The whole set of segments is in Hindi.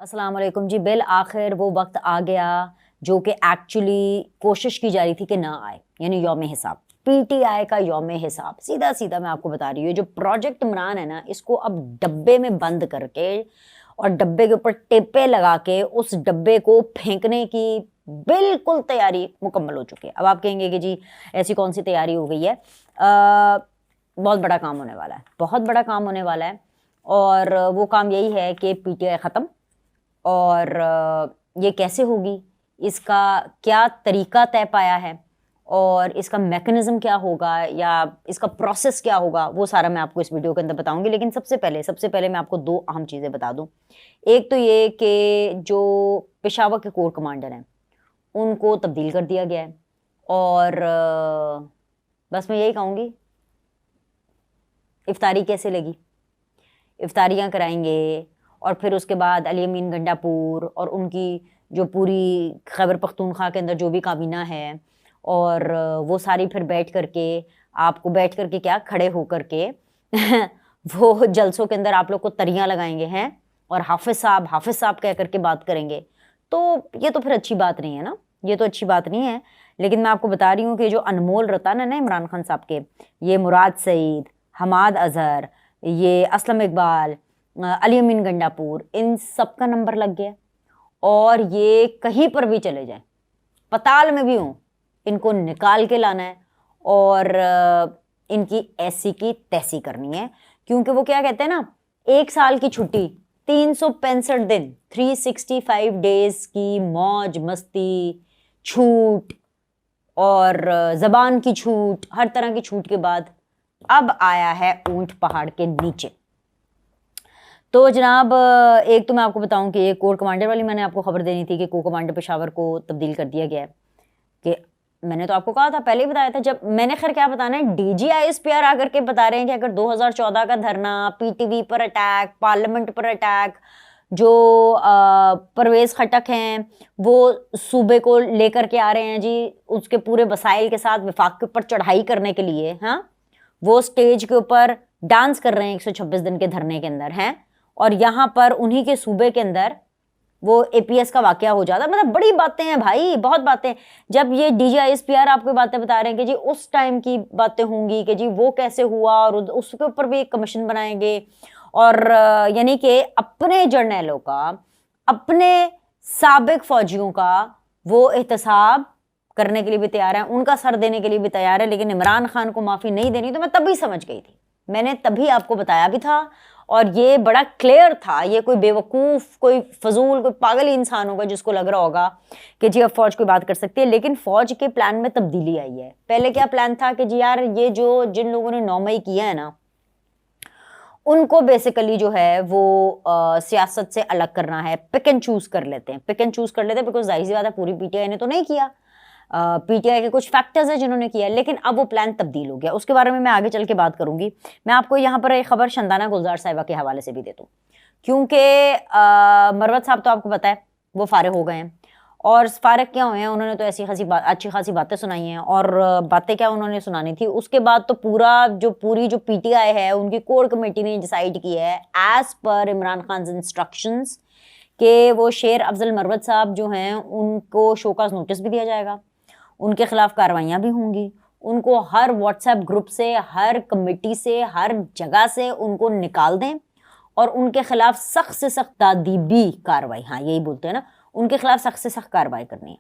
अस्सलाम वालेकुम जी। बिल आखिर वो वक्त आ गया जो कि एक्चुअली कोशिश की जा रही थी कि ना आए, यानी यौम हिसाब, पीटीआई का यौम हिसाब। सीधा सीधा मैं आपको बता रही हूँ, जो प्रोजेक्ट इमरान है ना, इसको अब डब्बे में बंद करके और डब्बे के ऊपर टेपे लगा के उस डब्बे को फेंकने की बिल्कुल तैयारी मुकम्मल हो चुकी है। अब आप कहेंगे कि जी ऐसी कौन सी तैयारी हो गई है? बहुत बड़ा काम होने वाला है, बहुत बड़ा काम होने वाला है। और वो काम यही है कि पीटीआई ख़त्म। और ये कैसे होगी, इसका क्या तरीका तय पाया है और इसका मैकेनिज्म क्या होगा या इसका प्रोसेस क्या होगा, वो सारा मैं आपको इस वीडियो के अंदर बताऊंगी। लेकिन सबसे पहले मैं आपको दो अहम चीज़ें बता दूं। एक तो ये कि जो पेशावर के कोर कमांडर हैं उनको तब्दील कर दिया गया है। और बस मैं यही कहूँगी, इफ्तारी कैसे लगी, इफ्तारियाँ कराएंगे और फिर उसके बाद अली अमीन गंडापुर और उनकी जो पूरी खैबर पख्तूनख्वा के अंदर जो भी काबीना है, और वो सारी फिर बैठ करके क्या खड़े हो करके वो जलसों के अंदर आप लोग को तरियाँ लगाएंगे हैं और हाफिज़ साहब कह करके बात करेंगे। तो ये तो फिर अच्छी बात नहीं है ना, ये तो अच्छी बात नहीं है। लेकिन मैं आपको बता रही हूँ कि जो अनमोल रतन है ना इमरान खान साहब के, ये मुराद सईद, हमाद अजहर, ये असलम इकबाल, अली अमीन गंडापुर, इन सब का नंबर लग गया। और ये कहीं पर भी चले जाएं, पताल में भी हों, इनको निकाल के लाना है और इनकी ऐसी की तैसी करनी है। क्योंकि वो क्या कहते हैं ना, एक साल की छुट्टी, 365 दिन, 365 डेज की मौज मस्ती, छूट और ज़बान की छूट, हर तरह की छूट के बाद अब आया है ऊंट पहाड़ के नीचे। तो जनाब, एक तो मैं आपको बताऊं कि ये कोर कमांडर वाली मैंने आपको खबर देनी थी कि कोर कमांडर पेशावर को तब्दील कर दिया गया है। कि मैंने तो आपको कहा था, पहले ही बताया था, जब मैंने खैर क्या बताना है, डीजीआईएसपीआर आकर के बता रहे हैं कि अगर 2014 का धरना, पीटीवी पर अटैक, पार्लियामेंट पर अटैक, जो परवेज़ खटक हैं वो सूबे को लेकर के आ रहे हैं जी, उसके पूरे वसाइल के साथ विफाक के ऊपर चढ़ाई करने के लिए, हाँ, वो स्टेज के ऊपर डांस कर रहे हैं 126 दिन के धरने के अंदर हैं, और यहाँ पर उन्हीं के सूबे के अंदर वो एपीएस का वाकया हो जाता। मतलब बड़ी बातें हैं भाई, बहुत बातें। जब ये डीजीआईएसपीआर आपको बातें बता रहे हैं कि जी उस टाइम की बातें होंगी कि जी वो कैसे हुआ, और उसके ऊपर भी एक कमीशन बनाएंगे, और यानी कि अपने जर्नैलों का, अपने साबिक फौजियों का वो एहतसाब करने के लिए भी तैयार है, उनका सर देने के लिए भी तैयार है। लेकिन इमरान खान को माफ़ी नहीं देनी, तो मैं तभी समझ गई थी, मैंने तभी आपको बताया भी था, और ये बड़ा क्लियर था। ये कोई बेवकूफ़, कोई फजूल, कोई पागल ही इंसान होगा जिसको लग रहा होगा कि जी अब फौज कोई बात कर सकती है। लेकिन फौज के प्लान में तब्दीली आई है। पहले क्या प्लान था कि जी यार ये जो जिन लोगों ने 9 मई किया है ना, उनको बेसिकली जो है वो सियासत से अलग करना है, पिक एंड चूज कर लेते हैं, बिकॉज जाहिर सी बात है पूरी पीटीआई ने तो नहीं किया, पीटीआई के कुछ फैक्टर्स हैं जिन्होंने किया। लेकिन अब वो प्लान तब्दील हो गया, उसके बारे में मैं आगे चल के बात करूंगी। मैं आपको यहाँ पर एक खबर शंदाना गुलजार साहिबा के हवाले से भी दे दूँ, क्योंकि मरवत साहब तो आपको पता है वो फारिग हो गए हैं। और फारिग क्या हुए हैं, उन्होंने तो ऐसी अच्छी खासी बातें सुनाई हैं। और बातें क्या उन्होंने सुनानी थी, उसके बाद तो पूरी जो पीटीआई है, उनकी कोर कमेटी ने डिसाइड की है as per Imran Khan instructions कि वो शेर अफजल मरवत साहब जो हैं उनको शोकाज नोटिस भी दिया जाएगा, उनके खिलाफ कार्रवाइयाँ भी होंगी, उनको हर व्हाट्सएप ग्रुप से, हर कमेटी से, हर जगह से उनको निकाल दें और उनके खिलाफ सख्त से सख्त तादीबी कार्रवाई, हाँ यही बोलते हैं ना, उनके खिलाफ सख्त से सख्त कार्रवाई करनी है।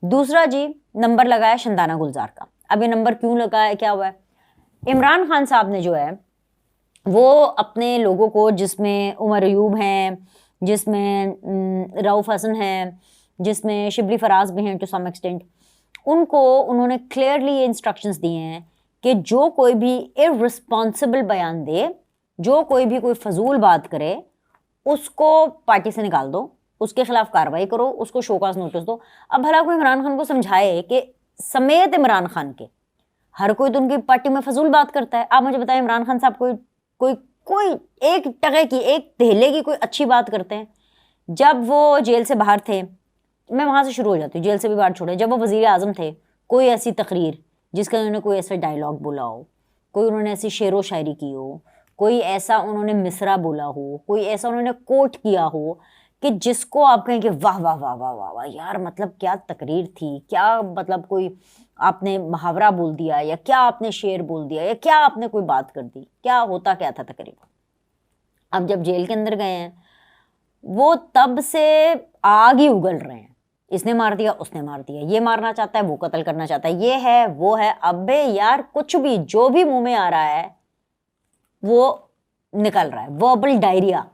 दूसरा जी, नंबर लगाया शंदाना गुलजार का। अब ये नंबर क्यों लगाया, क्या हुआ है? इमरान खान साहब ने जो है वो अपने लोगों को, जिसमें उमर अयूब हैं, जिसमें रऊफ़ हसन हैं, जिसमें शिबली फराज भी हैं टू सम एक्सटेंट, उनको उन्होंने क्लियरली ये इंस्ट्रक्शंस दिए हैं कि जो कोई भी इररिस्पॉन्सिबल बयान दे, जो कोई भी कोई फजूल बात करे, उसको पार्टी से निकाल दो, उसके खिलाफ कार्रवाई करो, उसको शोकास नोटिस दो। अब भला कोई इमरान खान को समझाए कि समेत इमरान खान के हर कोई तो उनकी पार्टी में फजूल बात करता है। आप मुझे बताएं, इमरान खान साहब कोई एक टके की, एक धेले की कोई अच्छी बात करते हैं? जब वो जेल से बाहर थे, मैं वहाँ से शुरू हो जाती हूँ, जेल से भी बाहर छोड़े, जब वो वज़ीर आज़म थे, कोई ऐसी तकरीर जिसका उन्होंने कोई ऐसा डायलॉग बोला हो, कोई उन्होंने ऐसी शेर व शायरी की हो, कोई ऐसा उन्होंने मिसरा बोला हो, कोई ऐसा उन्होंने कोट किया हो कि जिसको आप कहें कि वाह वाह वाह वाह वाह वाह यार, मतलब क्या तकरीर थी, क्या मतलब कोई आपने मुहावरा बोल दिया या क्या आपने शेर बोल दिया या क्या आपने कोई बात कर दी, क्या होता क्या था तकरीबन। अब जब जेल के अंदर गए हैं, वो तब से आग ही उगल रहे हैं, इसने मार दिया, उसने मार दिया, ये मारना चाहता है, वो कत्ल करना चाहता है, ये है वो है। अबे यार कुछ भी जो भी मुंह में आ रहा है वो निकल रहा है, verbal diarrhoea.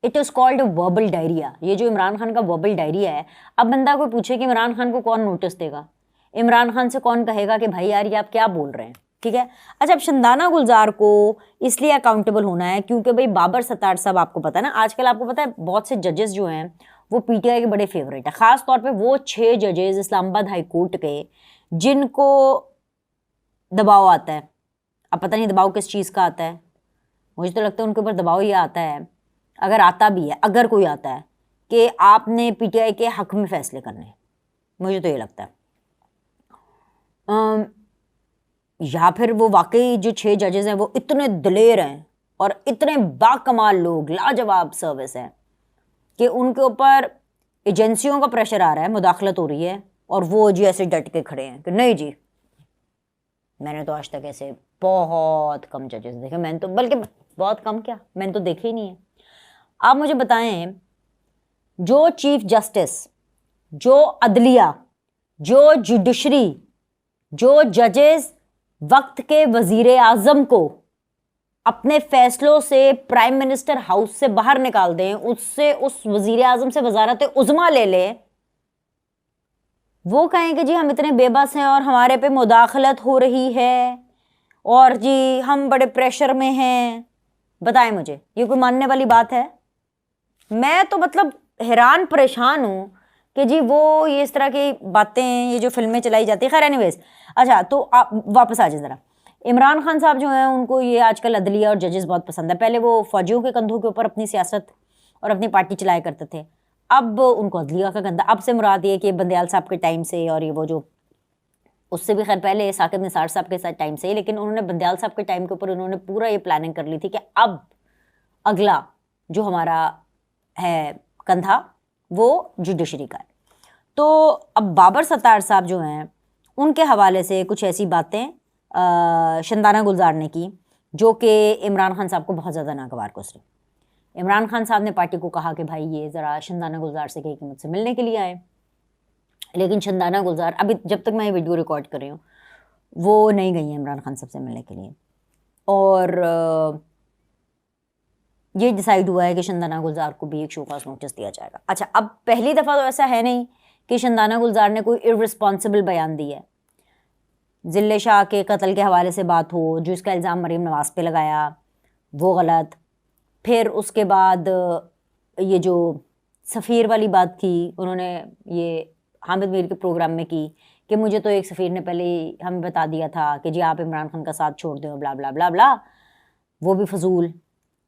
It is called verbal diarrhoea. ये जो इमरान खान का वर्बल डायरिया है, अब बंदा कोई पूछे कि इमरान खान को कौन नोटिस देगा, इमरान खान से कौन कहेगा कि भाई यार ये आप क्या बोल रहे हैं, ठीक है। अच्छा, अब शंदाना गुलजार को इसलिए अकाउंटेबल होना है क्योंकि भाई बाबर सत्तार साहब, आपको पता है ना, आजकल आपको पता है बहुत से जजेस जो हैं वो पीटीआई के बड़े फेवरेट है, खास तौर पे वो 6 जजेस इस्लामाबाद हाई कोर्ट के जिनको दबाव आता है। अब पता नहीं दबाव किस चीज़ का आता है, मुझे तो लगता है उनके ऊपर दबाव ये आता है, अगर आता भी है, अगर कोई आता है, कि आपने पीटीआई के हक में फैसले करने, मुझे तो ये लगता है। या फिर वो वाकई जो 6 जजेस हैं वो इतने दिलेर हैं और इतने बाकमाल लोग, लाजवाब सर्विस है कि उनके ऊपर एजेंसियों का प्रेशर आ रहा है, मुदाखलत हो रही है और वो जी ऐसे डट के खड़े हैं कि नहीं जी। मैंने तो आज तक ऐसे बहुत कम जजेस देखे, मैंने तो, बल्कि बहुत कम क्या, मैंने तो देखे ही नहीं है। आप मुझे बताएं, जो चीफ जस्टिस, जो अदलिया, जो जुडिशरी, जो जजेस वक्त के वजीर आजम को अपने फैसलों से प्राइम मिनिस्टर हाउस से बाहर निकाल दें, उससे, उस वजीर आजम से वजारत उज़्मा ले लें, वो कहें कि जी हम इतने बेबस हैं और हमारे पे मुदाखलत हो रही है और जी हम बड़े प्रेशर में हैं। बताएं मुझे, ये कोई मानने वाली बात है? मैं तो मतलब हैरान परेशान हूँ कि जी वो ये इस तरह की बातें, ये जो फिल्में चलाई जाती है। खैर एनीवेज, अच्छा तो आप वापस आ जाए ज़रा। इमरान खान साहब जो हैं उनको ये आजकल अदलिया और जजेस बहुत पसंद है। पहले वो फौजियों के कंधों के ऊपर अपनी सियासत और अपनी पार्टी चलाया करते थे, अब उनको अदलिया का कंधा। अब से मुराद ये कि बंदयाल साहब के टाइम से, और ये वो जो उससे भी खैर पहले साकिब निसार साहब के साथ टाइम से, लेकिन उन्होंने बंदयाल साहब के टाइम के ऊपर उन्होंने पूरा ये प्लानिंग कर ली थी कि अब अगला जो हमारा है कंधा वो जुडिशरी का है। तो अब बाबर सत्तार साहब जो हैं उनके हवाले से कुछ ऐसी बातें शंदाना गुलजार ने की जो कि इमरान खान साहब को बहुत ज़्यादा नागवार गुजरी। इमरान खान साहब ने पार्टी को कहा कि भाई ये ज़रा शंदाना गुलजार से कही कि मुझसे मिलने के लिए आए, लेकिन शंदाना गुलजार, अभी जब तक मैं ये वीडियो रिकॉर्ड कर रही हूँ, वो नहीं गई है इमरान खान साहब से मिलने के लिए। और ये डिसाइड हुआ है कि शंदाना गुलजार को भी एक शोकास नोटिस दिया जाएगा। अच्छा, अब पहली दफ़ा तो ऐसा है नहीं कि शंदाना गुलजार ने कोई इररिस्पॉन्सिबल बयान दिया है। जिले शाह के कत्ल के हवाले से बात हो, जो इसका इल्ज़ाम मरीम नवाज़ पे लगाया वो गलत। फिर उसके बाद ये जो सफ़ीर वाली बात थी, उन्होंने ये हामिद मीर के प्रोग्राम में की कि मुझे तो एक सफ़ीर ने पहले ही हमें बता दिया था कि जी आप इमरान खान का साथ छोड़ दें, ब्ला ब्ला ब्ला ब्ला, वो भी फजूल।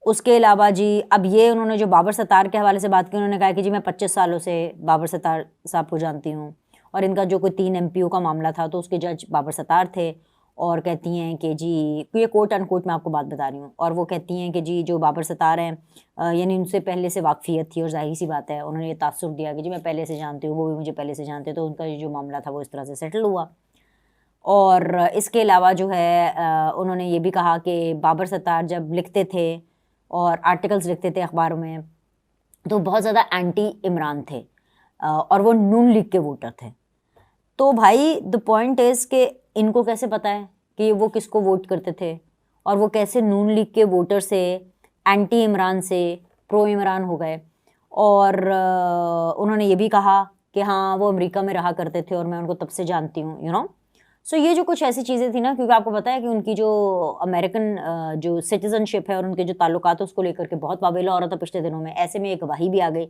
उसके अलावा जी अब ये उन्होंने जो बाबर सत्तार के हवाले से बात की, उन्होंने कहा कि जी मैं 25 सालों से बाबर सत्तार साहब को जानती हूँ और इनका जो कोई 3 MPO का मामला था तो उसके जज बाबर सत्तार थे। और कहती हैं कि जी, ये कोट अनकोट मैं आपको बात बता रही हूँ, और वो कहती हैं कि जी जो बाबर सत्तार हैं यानी उनसे पहले से वाकफियत थी और जाहिर सी बात है उन्होंने ये तासुब दिया कि जी मैं पहले से जानती हूँ, वो भी मुझे पहले से जानते, तो उनका जो मामला था वो इस तरह से सेटल हुआ। और इसके अलावा जो है उन्होंने ये भी कहा कि बाबर सत्तार जब लिखते थे और आर्टिकल्स लिखते थे अखबारों में तो बहुत ज़्यादा एंटी इमरान थे और वो नून लीग के वोटर थे। तो भाई द पॉइंट इज़ कि इनको कैसे पता है कि वो किसको वोट करते थे और वो कैसे नून लीग के वोटर से एंटी इमरान से प्रो इमरान हो गए। और उन्होंने ये भी कहा कि हाँ वो अमेरिका में रहा करते थे और मैं उनको तब से जानती हूँ, यू नो। सो ये जो कुछ ऐसी चीज़ें थी ना, क्योंकि आपको पता है कि उनकी जो अमेरिकन जो सिटीजनशिप है और उनके जो ताल्लुकात है उसको लेकर के बहुत वावेला हो रहा था पिछले दिनों में, ऐसे में एक वही भी आ गई।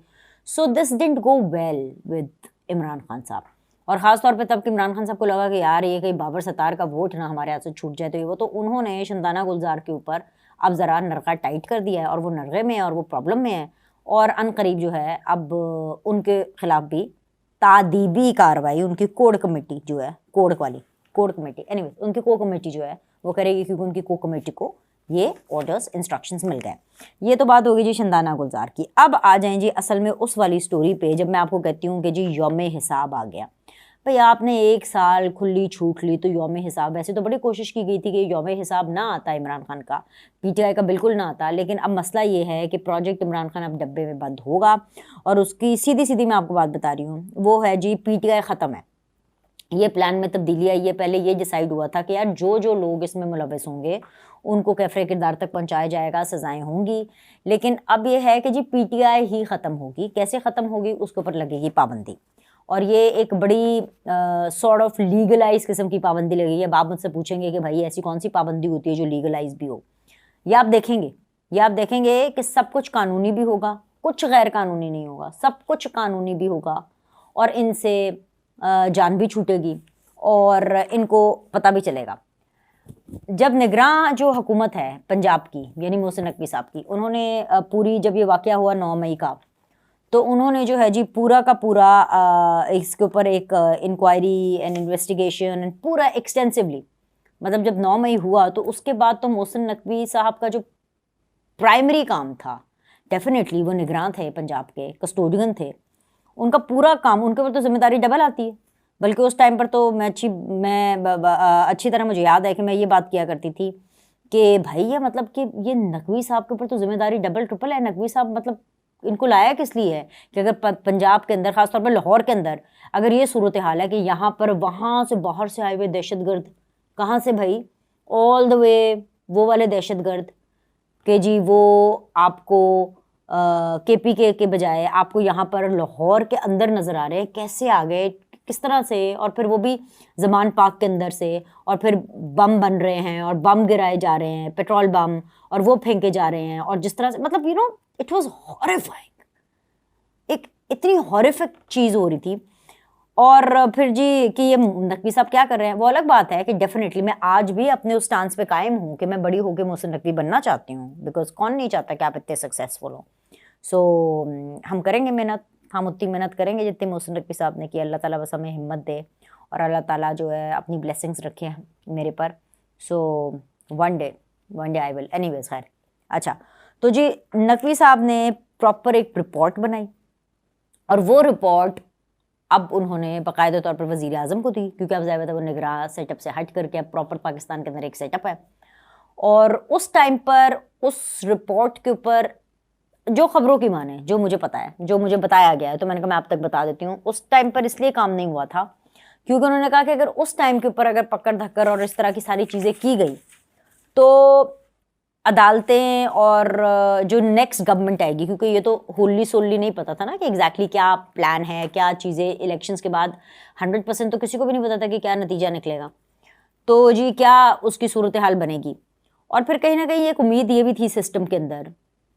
So this didn't go well with Imran Khan साहब, और ख़ास तौर पे तब कि इमरान खान साहब को लगा कि यार ये कहीं बाबर सत्तार का वोट ना हमारे हाथ से छूट जाए, तो ये वो, तो उन्होंने शंदाना गुलजार के ऊपर अब ज़रा नरका टाइट कर दिया है और वो नरगे में है और वो प्रॉब्लम में है। और अनकरीब जो है अब उनके खिलाफ भी तादीबी कार्रवाई उनकी कोर कमेटी जो है, कोर कमेटी, एनीवेज उनकी कोर कमेटी जो है वो करेगी, क्योंकि उनकी कोर कमेटी को ये ऑर्डर्स इंस्ट्रक्शंस मिल गए। ये तो बात होगी जी शंदाना गुलजार की। अब आ जाएं जी असल में उस वाली स्टोरी पे जब मैं आपको कहती हूँ कि जी यौम हिसाब आ गया। भाई आपने 1 साल खुली छूट ली तो यौम हिसाब, वैसे तो बड़ी कोशिश की गई थी कि यौम हिसाब ना आता इमरान खान का, पीटीआई का बिल्कुल ना आता, लेकिन अब मसला ये है कि प्रोजेक्ट इमरान खान अब डब्बे में बंद होगा। और उसकी सीधी सीधी मैं आपको बात बता रही हूँ, वो है जी पीटीआई ख़त्म है। ये प्लान में तब्दीली आई है। पहले ये डिसाइड हुआ था कि यार जो जो लोग इसमें मुलव्वस होंगे उनको कैफरे किरदार तक पहुंचाया जाएगा, सजाएं होंगी। लेकिन अब ये है कि जी पीटीआई ही ख़त्म होगी। कैसे ख़त्म होगी उसके ऊपर लगेगी पाबंदी, और ये एक बड़ी सॉर्ट ऑफ लीगलाइज किस्म की पाबंदी लगेगी। अब आप मुझसे पूछेंगे कि भाई ऐसी कौन सी पाबंदी होती है जो लीगलाइज भी हो। ये आप देखेंगे कि सब कुछ कानूनी भी होगा, कुछ गैर कानूनी नहीं होगा, सब कुछ कानूनी भी होगा, और इनसे जान भी छूटेगी और इनको पता भी चलेगा। जब निगरां जो हुकूमत है पंजाब की, यानी मोहसिन नकवी साहब की, उन्होंने पूरी, जब ये वाक़या हुआ 9 मई का, तो उन्होंने जो है जी पूरा का पूरा इसके ऊपर एक इंक्वायरी एंड इन्वेस्टिगेशन एंड पूरा एक्सटेंसिवली, मतलब जब 9 मई हुआ तो उसके बाद तो मोहसिन नकवी साहब का जो प्राइमरी काम था, डेफिनेटली वो निगरान थे, पंजाब के कस्टोडियन थे, उनका पूरा काम, उनके ऊपर तो जिम्मेदारी डबल आती है। बल्कि उस टाइम पर तो मैं अच्छी तरह मुझे याद है कि मैं ये बात किया करती थी कि भाई ये मतलब कि ये नकवी साहब के ऊपर तो जिम्मेदारी डबल ट्रिपल है। नकवी साहब मतलब इनको लाया किस लिए है कि अगर पंजाब के अंदर, खासतौर पर लाहौर के अंदर, अगर ये सूरत हाल है कि यहाँ पर वहाँ से बाहर से आए हुए दहशतगर्द, कहाँ से भाई, ऑल द वे वो वाले दहशतगर्द कि जी वो आपको केपीके के बजाय आपको यहाँ पर लाहौर के अंदर नज़र आ रहे हैं, कैसे आ गए, किस तरह से, और फिर वो भी ज़मान पार्क के अंदर से, और फिर बम बन रहे हैं और बम गिराए जा रहे हैं, पेट्रोल बम, और वो फेंके जा रहे हैं, और जिस तरह से, मतलब इट वाज हॉरिफाइंग, एक इतनी हॉरिफिक चीज़ हो रही थी। और फिर जी कि ये नकवी साहब क्या कर रहे हैं वो अलग बात है कि डेफिनेटली मैं आज भी अपने उस स्टांस पे कायम हूँ कि मैं बड़ी होकर मोहसिन नकवी बनना चाहती हूँ, बिकॉज कौन नहीं चाहता कि आप इतने सक्सेसफुल हो। सो हम करेंगे मेहनत, हम उतनी मेहनत करेंगे जितनी मोहसिन नकवी साहब ने की। अल्लाह ताला बस हमें हिम्मत दे और अल्लाह ताला जो है अपनी ब्लेसिंग्स रखे मेरे पर। So one day I will anyways. खैर, अच्छा, तो जी नकवी साहब ने प्रॉपर एक रिपोर्ट बनाई, और वो रिपोर्ट अब उन्होंने बाकायदा तौर पर वज़ीर आज़म को दी, क्योंकि अब ज़ाहिर है वो निगरान सेटअप से हट करके अब प्रॉपर पाकिस्तान के अंदर एक सेटअप है। और उस टाइम पर उस रिपोर्ट के ऊपर जो खबरों की माने, जो मुझे पता है, जो मुझे बताया गया है, तो मैंने कहा मैं आप तक बता देती हूँ। उस टाइम पर इसलिए काम नहीं हुआ था क्योंकि उन्होंने कहा कि अगर उस टाइम के ऊपर अगर पकड़ धक्कर और इस तरह की सारी चीज़ें की गई तो अदालतें और जो नेक्स्ट गवर्नमेंट आएगी, क्योंकि ये तो होली सोली नहीं पता था ना कि एग्जैक्टली क्या प्लान है, क्या चीज़ें इलेक्शंस के बाद 100% तो किसी को भी नहीं पता था कि क्या नतीजा निकलेगा, तो जी क्या उसकी सूरत हाल बनेगी। और फिर कहीं ना कहीं एक उम्मीद ये भी थी सिस्टम के अंदर,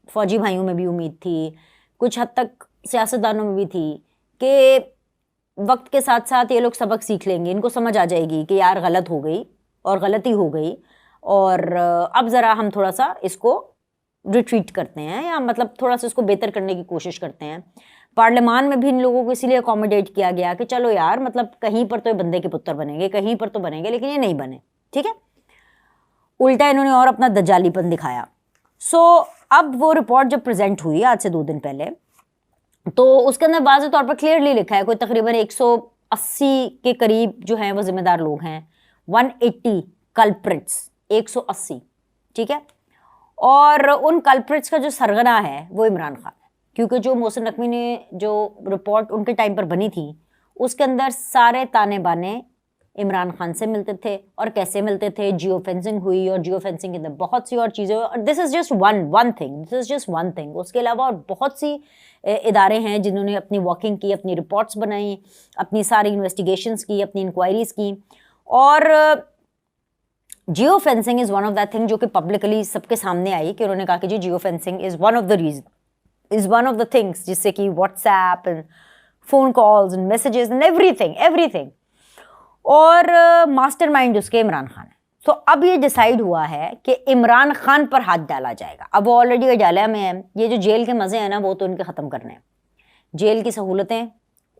फौजी भाइयों में भी उम्मीद थी, कुछ हद तक सियासतदानों में भी थी कि वक्त के साथ साथ ये लोग सबक सीख लेंगे, इनको समझ आ जाएगी कि यार गलत हो गई और गलती हो गई, और अब ज़रा हम थोड़ा सा इसको रिट्रीट करते हैं, या मतलब थोड़ा सा इसको बेहतर करने की कोशिश करते हैं। पार्लियामान में भी इन लोगों को इसीलिए अकोमोडेट किया गया कि चलो यार, मतलब कहीं पर तो ये बंदे के पुत्र बनेंगे, कहीं पर तो बनेंगे, लेकिन ये नहीं बने, ठीक है। उल्टा इन्होंने और अपना दज्जालीपन दिखाया। सो अब वो रिपोर्ट जब प्रेजेंट हुई आज से 2 दिन पहले, तो उसके अंदर वाज़े तौर पर क्लियरली लिखा है कोई तकरीबन 180 के करीब जो हैं वो जिम्मेदार लोग हैं, 180 कल्प्रिट्स, 180, ठीक है। और उन कल्प्रिट्स का जो सरगना है वो इमरान खान है, क्योंकि जो मोहसिन नकवी ने जो रिपोर्ट उनके टाइम पर बनी थी उसके अंदर सारे ताने बाने इमरान खान से मिलते थे, और कैसे मिलते थे, जियो फेंसिंग हुई, और जियो फेंसिंग के अंदर बहुत सी और चीज़ें, और this is just one thing. उसके अलावा और बहुत सी इदारे हैं जिन्होंने अपनी वर्किंग की, अपनी रिपोर्ट्स बनाई, अपनी सारी इन्वेस्टिगेशंस की, अपनी इंक्वायरीज़ की। और geo fencing is one of that thing जो कि पब्लिकली सबके सामने आई कि उन्होंने कहा कि जी geofencing is one of the things जिससे कि WhatsApp and phone calls and messages and everything, और मास्टरमाइंड उसके इमरान खान है। तो अब ये डिसाइड हुआ है कि इमरान खान पर हाथ डाला जाएगा। अब वो ऑलरेडी अडाला में है, ये जो जेल के मज़े हैं ना वो तो इनके ख़त्म करने हैं, जेल की सहूलतें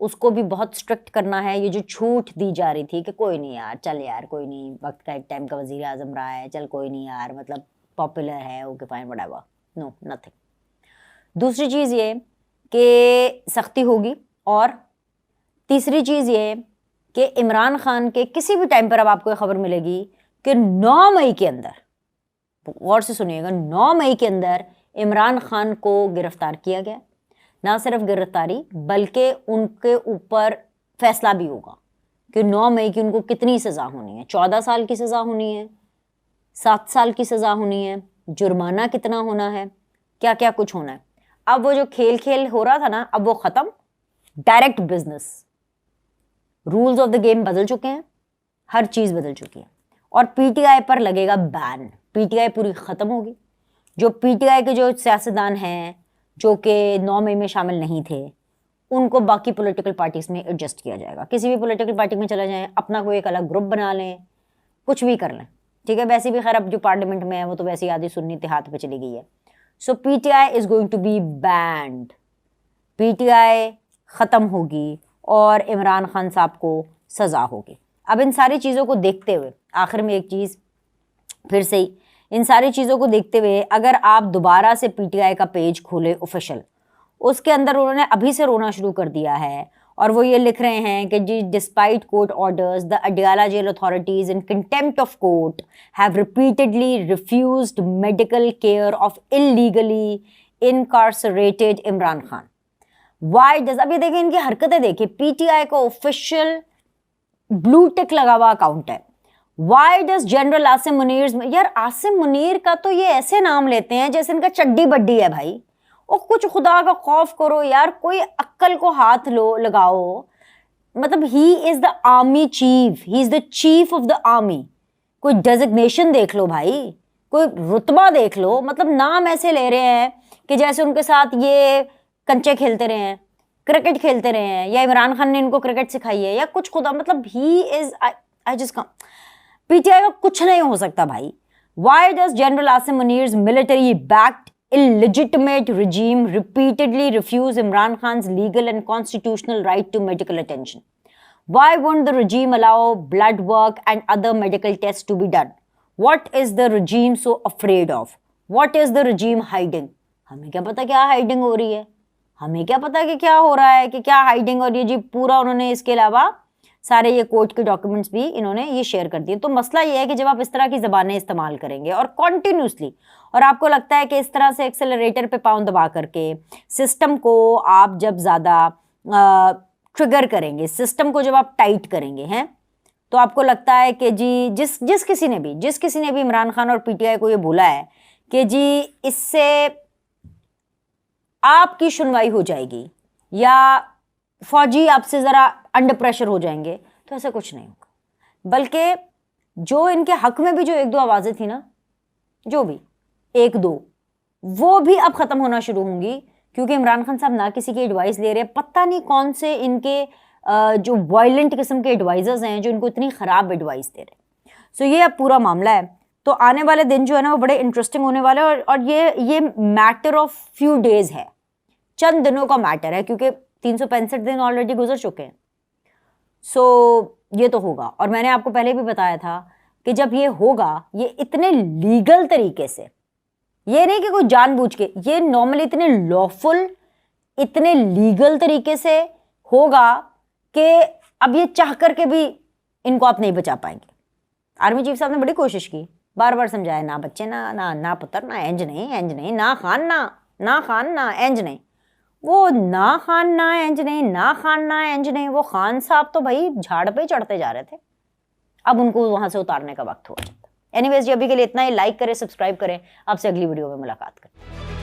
उसको भी बहुत स्ट्रिक्ट करना है। ये जो छूट दी जा रही थी कि कोई नहीं यार, चल यार कोई नहीं, वक्त का एक टाइम का वज़ीर आज़म रहा है, चल कोई नहीं यार, मतलब पॉपुलर है, okay fine whatever, no nothing. दूसरी चीज़ ये कि सख्ती होगी, और तीसरी चीज़ ये कि इमरान खान के किसी भी टाइम पर अब आपको खबर मिलेगी कि 9 मई के अंदर, गौर से सुनिएगा, 9 मई के अंदर इमरान खान को गिरफ्तार किया गया। ना सिर्फ गिरफ्तारी बल्कि उनके ऊपर फैसला भी होगा कि 9 मई की उनको कितनी सज़ा होनी है। 14 साल की सज़ा होनी है, 7 साल की सज़ा होनी है, जुर्माना कितना होना है, क्या क्या कुछ होना है। अब वो जो खेल हो रहा था ना, अब वो ख़त्म, direct business, rules of the game बदल चुके हैं, हर चीज़ बदल चुकी है, और पीटीआई पर लगेगा बैन। पीटीआई पूरी ख़त्म होगी। जो पीटीआई के जो सियासतदान हैं जो कि 9 मई में शामिल नहीं थे, उनको बाकी पॉलिटिकल पार्टीज़ में एडजस्ट किया जाएगा। किसी भी पॉलिटिकल पार्टी में चला जाएं, अपना कोई एक अलग ग्रुप बना लें, कुछ भी कर लें, ठीक है। वैसे भी खैर अब जो पार्लियामेंट में है वो तो वैसे ही आधी सुन्नी इत्तेहाद पे चली गई है। So PTI is going to be banned, PTI ख़त्म होगी और इमरान खान साहब को सज़ा होगी। अब इन सारी चीज़ों को देखते हुए आखिर में एक चीज़ फिर से ही, इन सारी चीज़ों को देखते हुए अगर आप दोबारा से पीटीआई का पेज खोले ऑफिशियल, उसके अंदर उन्होंने अभी से रोना शुरू कर दिया है, और वो ये लिख रहे हैं कि जी despite court orders the Adiala jail authorities in contempt of court have repeatedly refused medical care of illegally incarcerated Imran Khan. Why does, अब ये देखें इनकी हरकतें देखिए, पीटीआई का ऑफिशियल ब्लू टिक लगा हुआ अकाउंट है। Y does general Asim Munir, यार आसिम मुनीर का तो ये ऐसे नाम लेते हैं जैसे इनका चड्डी बड्डी है भाई। और कुछ खुदा का खौफ करो यार, कोई अक्ल को हाथ लगाओ। मतलब he is the army chief, he is the chief of the army. कोई डेजिग्नेशन देख लो भाई, कोई रुतबा देख लो। मतलब नाम ऐसे ले रहे हैं कि जैसे उनके साथ ये कंचे खेलते रहे हैं, क्रिकेट खेलते रहे हैं, या इमरान खान ने इनको क्रिकेट सिखाई है, या कुछ खुदा। मतलब he is, I just come, PTI का कुछ नहीं हो सकता भाई। Why does general Asim Munir's military backed illegitimate regime repeatedly refuse Imran Khan's legal and constitutional right to medical attention? Why won't the regime allow blood work and other medical tests to be done? What is the regime so afraid of? What is the regime hiding? हमें क्या पता क्या हाइडिंग हो रही है, हमें क्या पता कि क्या हो रहा है, कि क्या हाइडिंग हो रही है जी। पूरा उन्होंने इसके अलावा सारे ये कोर्ट के डॉक्यूमेंट्स भी इन्होंने ये शेयर कर दिए। तो मसला ये है कि जब आप इस तरह की ज़बानें इस्तेमाल करेंगे और कॉन्टिन्यूसली, और आपको लगता है कि इस तरह से एक्सेलरेटर पे पाँव दबा करके सिस्टम को आप जब ज़्यादा ट्रिगर करेंगे, सिस्टम को जब आप टाइट करेंगे हैं, तो आपको लगता है कि जी जिस किसी ने भी इमरान खान और पीटीआई को ये बोला है कि जी इससे आपकी सुनवाई हो जाएगी या फौजी आपसे ज़रा अंडर प्रेशर हो जाएंगे, तो ऐसा कुछ नहीं होगा। बल्कि जो इनके हक में भी जो 1-2 आवाज़ें थी ना, जो भी 1-2, वो भी अब ख़त्म होना शुरू होंगी, क्योंकि इमरान खान साहब ना किसी की एडवाइस ले रहे हैं। पता नहीं कौन से इनके जो वायलेंट किस्म के एडवाइज़र्स हैं जो इनको इतनी ख़राब एडवाइस दे रहे हैं। सो ये अब पूरा मामला है। तो आने वाले दिन जो है ना वो बड़े इंटरेस्टिंग होने वाले हैं, और ये मैटर ऑफ फ्यू डेज़ है, चंद दिनों का मैटर है, क्योंकि 365 दिन ऑलरेडी गुजर चुके हैं। सो ये तो होगा। और मैंने आपको पहले भी बताया था कि जब ये होगा, ये इतने लीगल तरीके से, ये नहीं कि कोई जानबूझ के, ये नॉर्मली इतने लॉफुल, इतने लीगल तरीके से होगा कि अब ये चाह करके भी इनको आप नहीं बचा पाएंगे। आर्मी चीफ साहब ने बड़ी कोशिश की, बार बार समझाया, ना बच्चे ना पुत्र, ना एंज नहीं, ना खान ना एंज नहीं। वो ना खान ना एंज नहीं, वो खान साहब तो भाई झाड़ पे चढ़ते जा रहे थे। अब उनको वहां से उतारने का वक्त हुआ जाता। एनीवेज जी, अभी के लिए इतना ही। लाइक करें, सब्सक्राइब करें। आपसे अगली वीडियो में मुलाकात करें।